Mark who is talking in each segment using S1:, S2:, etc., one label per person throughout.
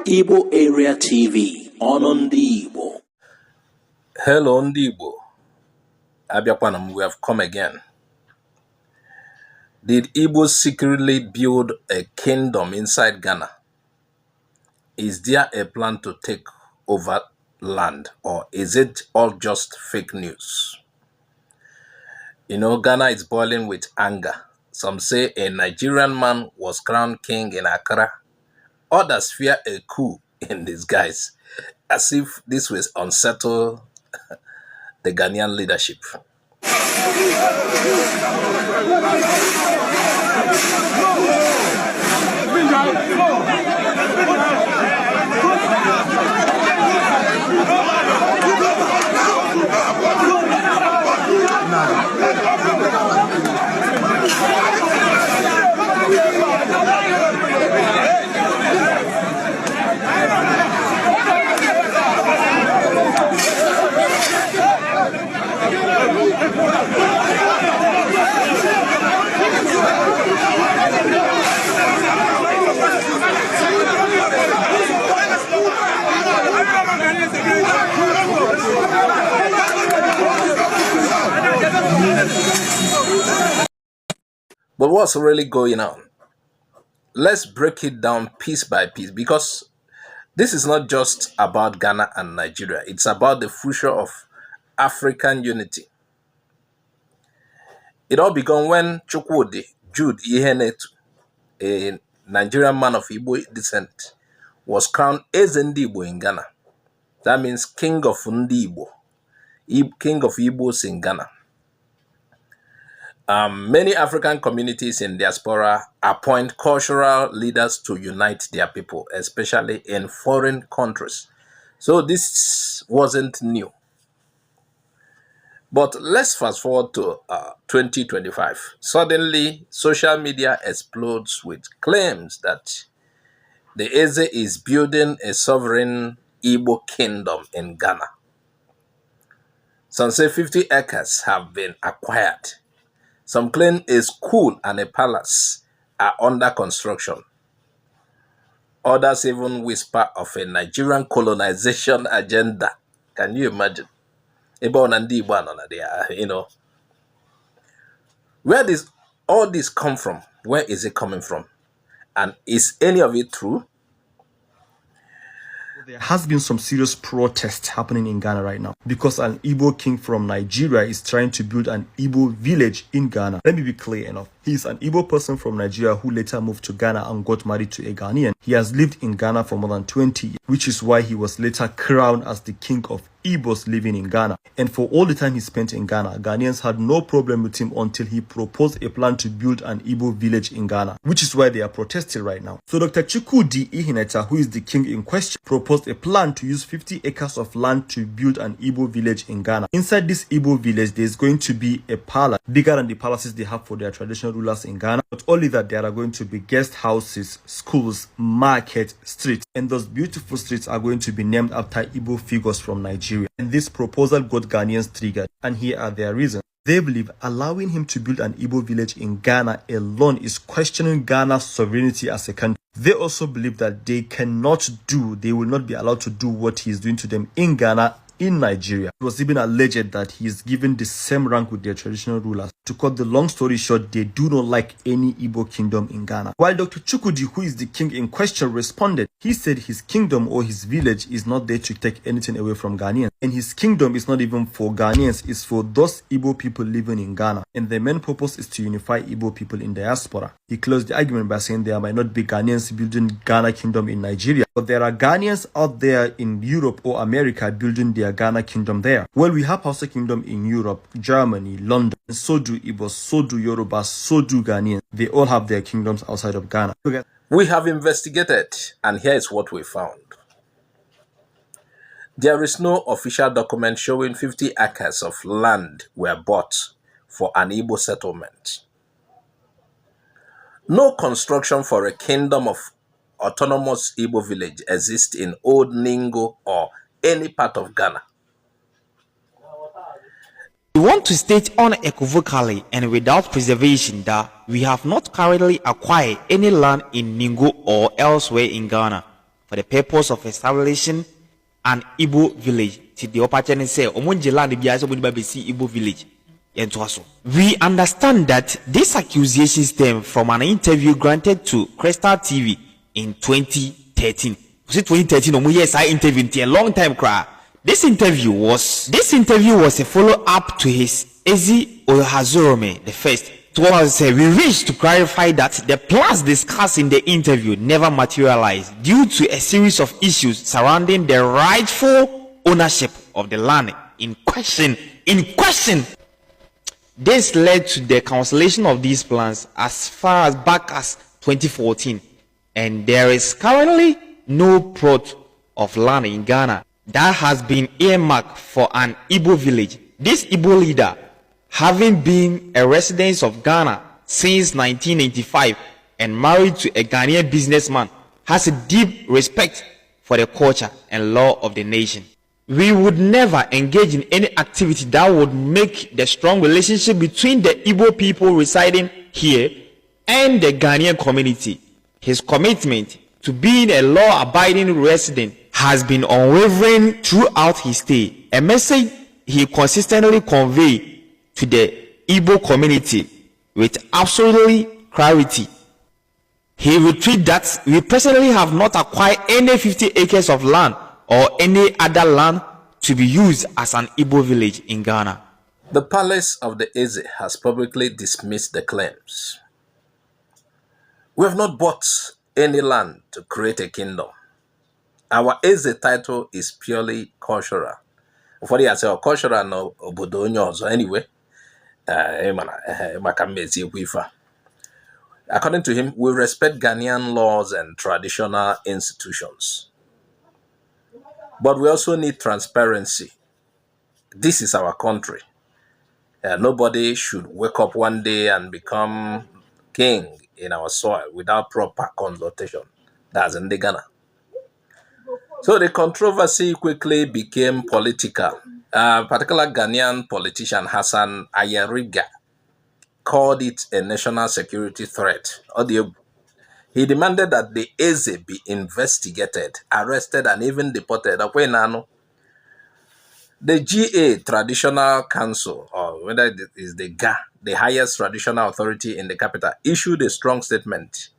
S1: Igbo Area TV on Ndi Igbo.
S2: Hello Ndi Igbo. Abiakwanam, we have come again. Did Igbos secretly build a kingdom inside Ghana? Is there a plan to take over land, or is it all just fake news? You know, Ghana is boiling with anger. Some say a Nigerian man was crowned king in Accra. Others fear a coup in disguise, as if this will unsettle the Ghanaian leadership. But what's really going on? Let's break it down piece by piece, because this is not just about Ghana and Nigeria. It's about the future of African unity. It all began when Chukwudi Jude Ihenetu, a Nigerian man of Igbo descent, was crowned Eze Ndi Igbo in Ghana. That means King of Ndi Igbo, King of Igbos in Ghana. Many African communities in diaspora appoint cultural leaders to unite their people, especially in foreign countries. So this wasn't new. But let's fast forward to 2025. Suddenly, social media explodes with claims that the Eze is building a sovereign Igbo kingdom in Ghana. Some say 50 acres have been acquired. Some claim a school and a palace are under construction. Others even whisper of a Nigerian colonization agenda. Can you imagine? You know. Where does all this come from? Where is it coming from? And is any of it true?
S3: There has been some serious protests happening in Ghana right now because an Igbo king from Nigeria is trying to build an Igbo village in Ghana. Let me be clear enough. He is an Igbo person from Nigeria who later moved to Ghana and got married to a Ghanaian. He has lived in Ghana for more than 20 years, which is why he was later crowned as the king of Igbos living in Ghana. And for all the time he spent in Ghana, Ghanaians had no problem with him until he proposed a plan to build an Igbo village in Ghana, which is why they are protesting right now. So Dr. Chukwudi Iheneta, who is the king in question, proposed a plan to use 50 acres of land to build an Igbo village in Ghana. Inside this Igbo village, there is going to be a palace, bigger than the palaces they have for their traditional rulers in Ghana. Not only that, there are going to be guest houses, schools, market, streets, and those beautiful streets are going to be named after Igbo figures from Nigeria. And this proposal got Ghanaians triggered, and here are their reasons. They believe allowing him to build an Igbo village in Ghana alone is questioning Ghana's sovereignty as a country. They also believe that they will not be allowed to do what he is doing to them in Ghana in Nigeria. It was even alleged that he is given the same rank with their traditional rulers. To cut the long story short, they do not like any Igbo kingdom in Ghana. While Dr. Chukwudi, who is the king in question, responded, he said his kingdom or his village is not there to take anything away from Ghanaians. And his kingdom is not even for Ghanaians, it's for those Igbo people living in Ghana. And the main purpose is to unify Igbo people in diaspora. He closed the argument by saying there might not be Ghanaians building Ghana kingdom in Nigeria, but there are Ghanaians out there in Europe or America building their Ghana kingdom there. Well, we have Hausa kingdom in Europe, Germany, London, and so do Igbos, so do Yorubas, so do Ghanaians. They all have their kingdoms outside of Ghana.
S2: We have investigated, and here is what we found. There is no official document showing 50 acres of land were bought for an Igbo settlement. No construction for a kingdom of autonomous Igbo village exists in Old Ningo or any part of Ghana.
S4: We want to state unequivocally and without preservation that we have not currently acquired any land in Ningo or elsewhere in Ghana. for the purpose of establishing an Igbo village. To the opportunity say, Igbo village. We understand that this accusation stems from an interview granted to Crystal TV in 2013. Was it 2013? Yes, I interviewed a long time. This interview was a follow-up to his Eze Ndi the first. We wish to clarify that the plans discussed in the interview never materialized due to a series of issues surrounding the rightful ownership of the land in question. This led to the cancellation of these plans as far as back as 2014, and there is currently no plot of land in Ghana that has been earmarked for an Igbo village. This Igbo leader, having been a resident of Ghana since 1985 and married to a Ghanaian businessman, has a deep respect for the culture and law of the nation. We would never engage in any activity that would make the strong relationship between the Igbo people residing here and the Ghanaian community. His commitment to being a law-abiding resident has been unwavering throughout his stay, a message he consistently conveyed to the Igbo community with absolutely clarity. He retreated that we personally have not acquired any 50 acres of land or any other land to be used as an Igbo village in Ghana.
S2: The palace of the Eze has publicly dismissed the claims. We have not bought any land to create a kingdom. Our Eze title is purely cultural. For the say cultural no obodo onye ọzọ anyway. According to him, we respect Ghanaian laws and traditional institutions. But we also need transparency. This is our country. Nobody should wake up one day and become king in our soil without proper consultation. That's in the Ghana. So the controversy quickly became political. A particular Ghanaian politician, Hassan Ayariga, called it a national security threat. He demanded that the Eze be investigated, arrested, and even deported. The GA Traditional Council, or whether it is the GA, the highest traditional authority in the capital, issued a strong statement.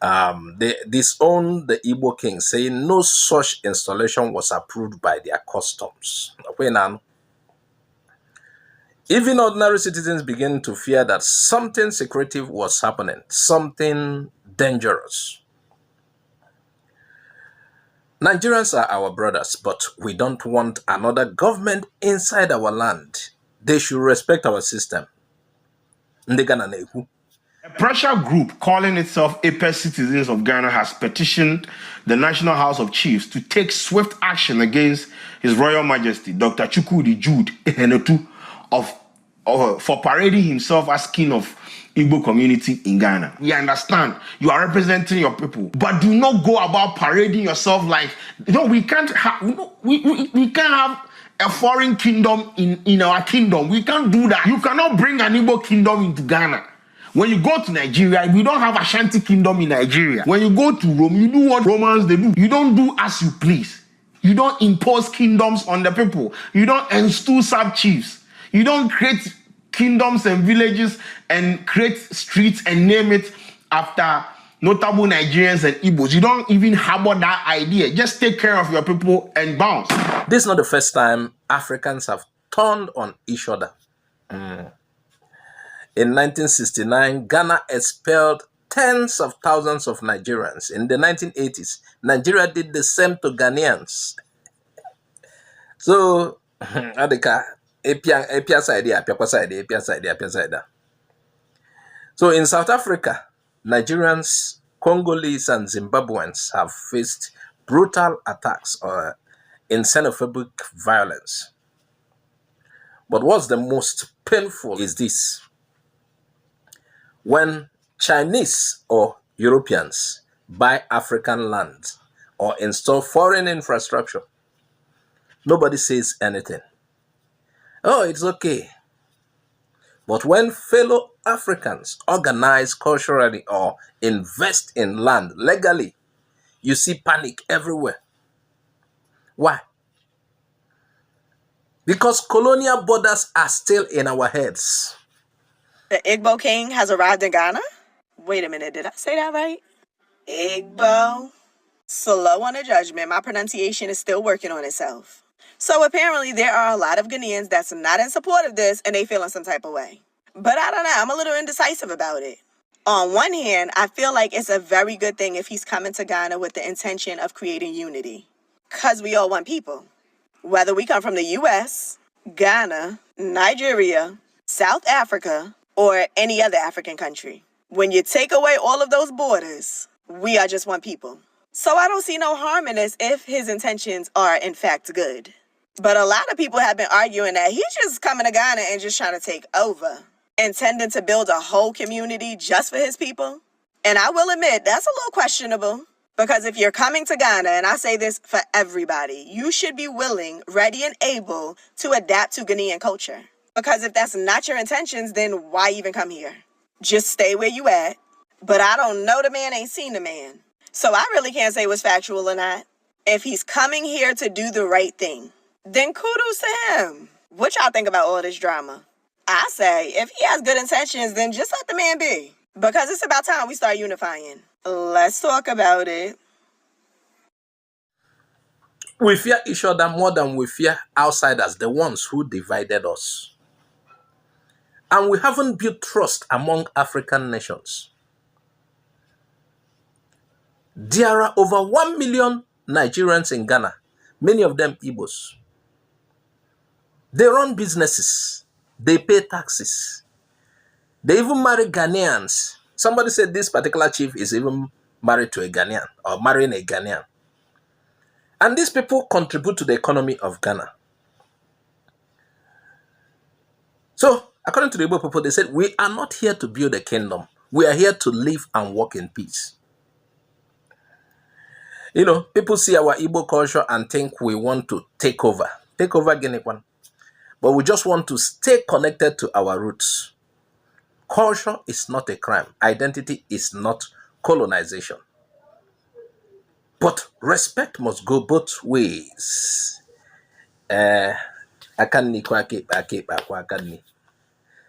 S2: They disowned the Igbo king, saying no such installation was approved by their customs. Even ordinary citizens began to fear that something secretive was happening, something dangerous. Nigerians are our brothers, but we don't want another government inside our land. They should respect our system.
S5: A pressure group calling itself Apex Citizens of Ghana has petitioned the National House of Chiefs to take swift action against His Royal Majesty Dr. Chukwudi Jude Ehenetu for parading himself as king of Igbo community in Ghana. We understand you are representing your people, but do not go about parading yourself like, we can't have we can't have a foreign kingdom in our kingdom. We can't do that. You cannot bring an Igbo kingdom into Ghana. When you go to Nigeria, we don't have Ashanti kingdom in Nigeria. When you go to Rome, you do what Romans they do. You don't do as you please. You don't impose kingdoms on the people. You don't install sub-chiefs. You don't create kingdoms and villages and create streets and name it after notable Nigerians and Igbos. You don't even harbor that idea. Just take care of your people and bounce.
S2: This is not the first time Africans have turned on each other. In 1969, Ghana expelled tens of thousands of Nigerians. In the 1980s, Nigeria did the same to Ghanaians. So, so in South Africa, Nigerians, Congolese, and Zimbabweans have faced brutal attacks in xenophobic violence. But what's the most painful is this. When Chinese or Europeans buy African land or install foreign infrastructure, nobody says anything. Oh, it's okay. But when fellow Africans organize culturally or invest in land legally, you see panic everywhere. Why? Because colonial borders are still in our heads.
S6: The Igbo king has arrived in Ghana? Wait a minute, did I say that right? Igbo? Slow on the judgment, my pronunciation is still working on itself. So apparently there are a lot of Ghanaians that's not in support of this and they feeling some type of way. But I don't know, I'm a little indecisive about it. On one hand, I feel like it's a very good thing if he's coming to Ghana with the intention of creating unity. Because we all want people. Whether we come from the US, Ghana, Nigeria, South Africa, or any other African country. When you take away all of those borders, we are just one people. So I don't see no harm in this if his intentions are in fact good. But a lot of people have been arguing that he's just coming to Ghana and just trying to take over, intending to build a whole community just for his people. And I will admit, that's a little questionable. Because if you're coming to Ghana, and I say this for everybody, you should be willing, ready, and able to adapt to Ghanaian culture. Because if that's not your intentions, then why even come here? Just stay where you at. But I don't know the man, ain't seen the man. So I really can't say what's factual or not. If he's coming here to do the right thing, then kudos to him. What y'all think about all this drama? I say, if he has good intentions, then just let the man be. Because it's about time we start unifying. Let's talk about it.
S2: We fear each other more than we fear outsiders, the ones who divided us. And we haven't built trust among African nations. There are over 1 million Nigerians in Ghana, many of them Igbos. They run businesses. They pay taxes. They even marry Ghanaians. Somebody said this particular chief is even married to a Ghanaian or marrying a Ghanaian. And these people contribute to the economy of Ghana. So, according to the Igbo people, they said, we are not here to build a kingdom. We are here to live and walk in peace. You know, people see our Igbo culture and think we want to take over Guinea. But we just want to stay connected to our roots. Culture is not a crime. Identity is not colonization. But respect must go both ways.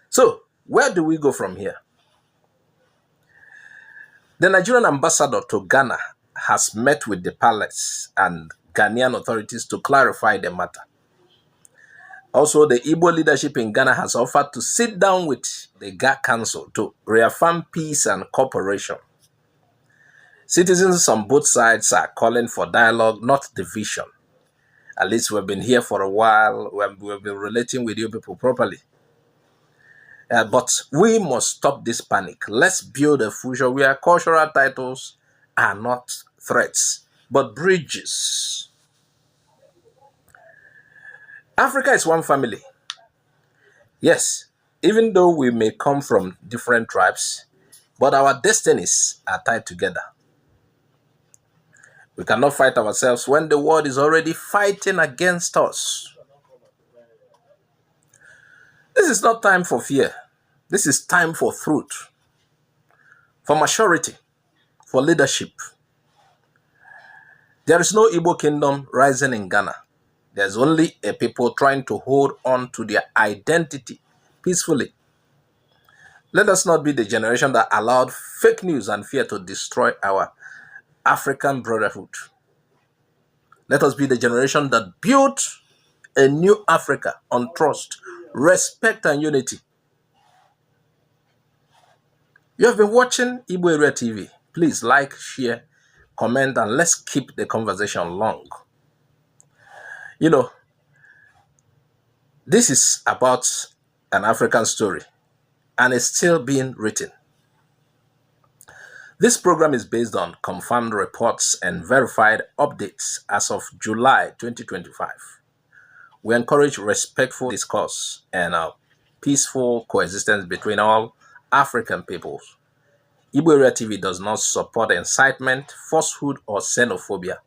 S2: So, where do we go from here? The Nigerian ambassador to Ghana has met with the palace and Ghanaian authorities to clarify the matter. Also, the Igbo leadership in Ghana has offered to sit down with the GA Council to reaffirm peace and cooperation. Citizens on both sides are calling for dialogue, not division. At least we've been here for a while. We've been relating with you people properly. But we must stop this panic. Let's build a future where cultural titles are not threats, but bridges. Africa is one family. Yes, even though we may come from different tribes, but our destinies are tied together. We cannot fight ourselves when the world is already fighting against us. This is not time for fear. This is time for truth, for maturity, for leadership. There is no Igbo kingdom rising in Ghana. There's only a people trying to hold on to their identity peacefully. Let us not be the generation that allowed fake news and fear to destroy our African brotherhood. Let us be the generation that built a new Africa on trust, respect, and unity. You have been watching Igbo Area TV. Please like, share, comment, and let's keep the conversation long. You know, this is about an African story, and it's still being written. This program is based on confirmed reports and verified updates as of July 2025. We encourage respectful discourse and peaceful coexistence between all African peoples. Igbo Area TV does not support incitement, falsehood, or xenophobia.